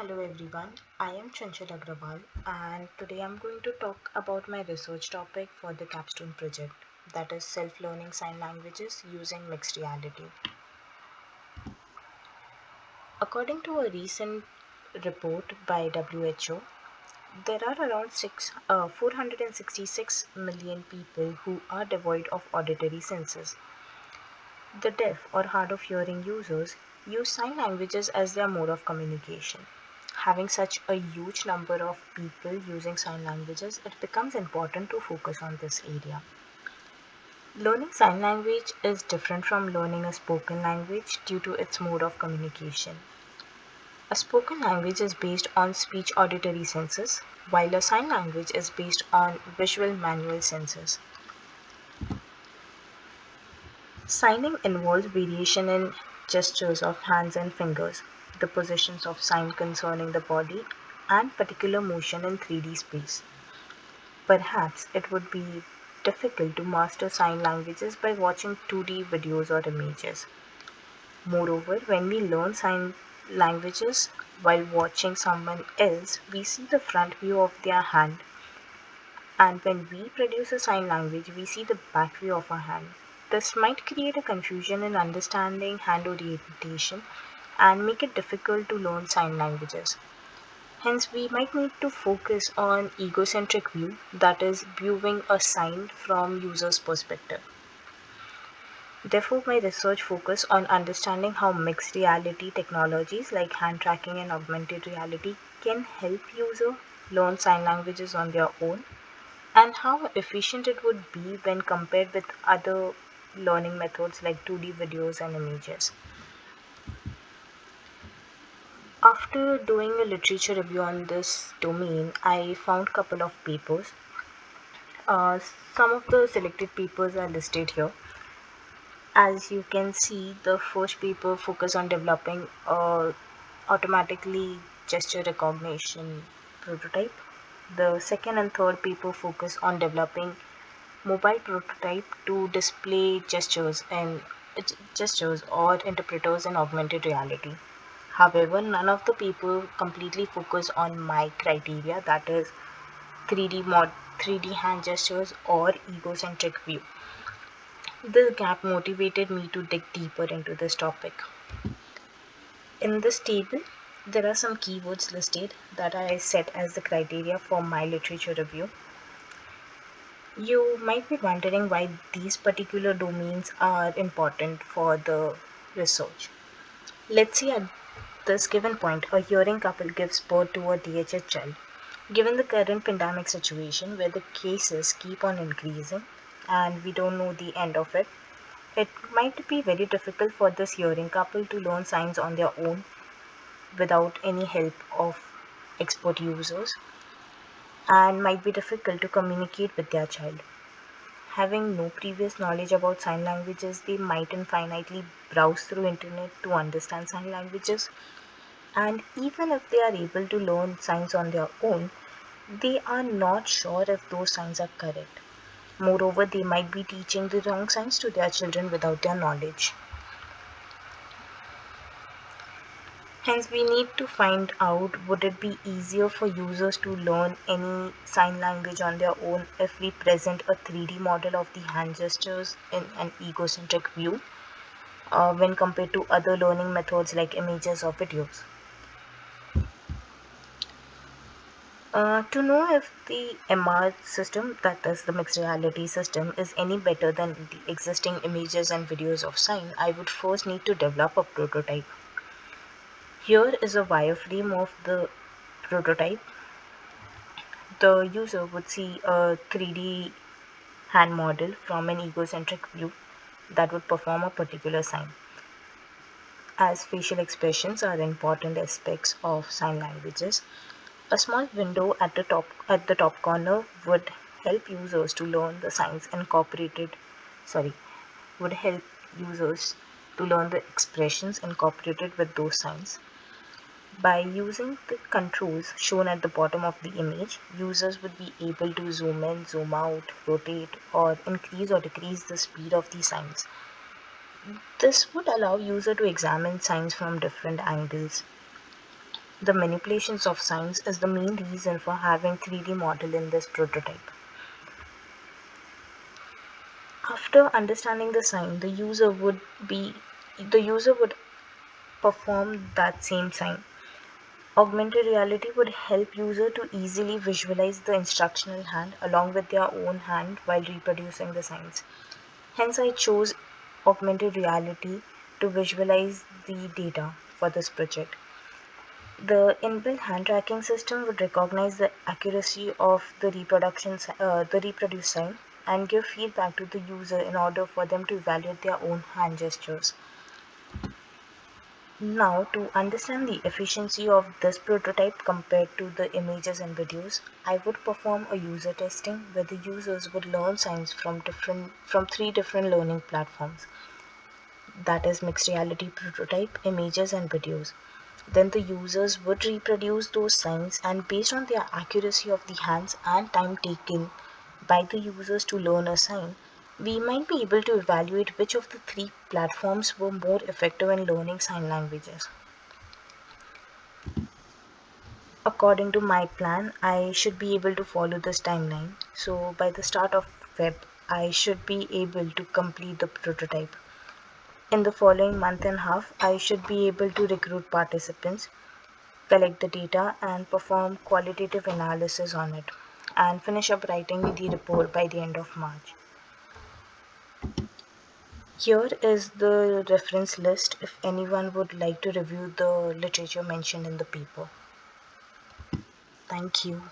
Hello everyone, I am Chanchal Agrawal and today I'm going to talk about my research topic for the Capstone project, that is self-learning sign languages using mixed reality. According to a recent report by WHO, there are around 466 million people who are devoid of auditory senses. The deaf or hard of hearing users use sign languages as their mode of communication. Having such a huge number of people using sign languages, it becomes important to focus on this area. Learning sign language is different from learning a spoken language due to its mode of communication. A spoken language is based on speech auditory senses, while a sign language is based on visual manual senses. Signing involves variation in gestures of hands and fingers, the positions of sign concerning the body, and particular motion in 3D space. Perhaps it would be difficult to master sign languages by watching 2D videos or images. Moreover, when we learn sign languages while watching someone else, we see the front view of their hand, and when we produce a sign language, we see the back view of our hand. This might create a confusion in understanding hand orientation and make it difficult to learn sign languages. Hence, we might need to focus on egocentric view, that is, viewing a sign from user's perspective. Therefore, my research focus on understanding how mixed reality technologies like hand tracking and augmented reality can help user learn sign languages on their own and how efficient it would be when compared with other learning methods like 2D videos and images. After doing a literature review on this domain, I found a couple of papers. Some of the selected papers are listed here. As you can see, the first paper focused on developing a automatically gesture recognition prototype. The second and third paper focus on developing mobile prototype to display gestures or interpreters in augmented reality. However, none of the paper completely focus on my criteria, that is 3D hand gestures or egocentric view. This gap motivated me to dig deeper into this topic. In this table, there are some keywords listed that I set as the criteria for my literature review. You might be wondering why these particular domains are important for the research. Let's see, at this given point, a hearing couple gives birth to a DHH child. Given the current pandemic situation where the cases keep on increasing and we don't know the end of it, it might be very difficult for this hearing couple to learn signs on their own without any help of expert users and might be difficult to communicate with their child. Having no previous knowledge about sign languages, they might infinitely browse through internet to understand sign languages, and even if they are able to learn signs on their own, they are not sure if those signs are correct. Moreover, they might be teaching the wrong signs to their children without their knowledge. Hence, we need to find out, would it be easier for users to learn any sign language on their own if we present a 3D model of the hand gestures in an egocentric view when compared to other learning methods like images or videos. To know if the MR system, that is the mixed reality system, is any better than the existing images and videos of sign, I would first need to develop a prototype. Here is a wireframe of the prototype. The user would see a 3D hand model from an egocentric view that would perform a particular sign. As facial expressions are important aspects of sign languages, a small window at the top corner would help users to learn the signs incorporated sorry would help users to learn the expressions incorporated with those signs. By using the controls shown at the bottom of the image, users would be able to zoom in, zoom out, rotate, or increase or decrease the speed of the signs. This would allow user to examine signs from different angles. The manipulations of signs is the main reason for having 3D model in this prototype. After understanding the sign, the user would perform that same sign. Augmented reality would help user to easily visualize the instructional hand along with their own hand while reproducing the signs. Hence, I chose augmented reality to visualize the data for this project. The inbuilt hand tracking system would recognize the accuracy of the reproduced sign, and give feedback to the user in order for them to evaluate their own hand gestures. Now, to understand the efficiency of this prototype compared to the images and videos, I would perform a user testing where the users would learn signs from three different learning platforms, that is mixed reality prototype, images and videos. Then the users would reproduce those signs, and based on their accuracy of the hands and time taken by the users to learn a sign, we might be able to evaluate which of the three platforms were more effective in learning sign languages. According to my plan, I should be able to follow this timeline. So by the start of Feb, I should be able to complete the prototype. In the following month and a half, I should be able to recruit participants, collect the data, and perform qualitative analysis on it, and finish up writing the report by the end of March. Here is the reference list if anyone would like to review the literature mentioned in the paper. Thank you.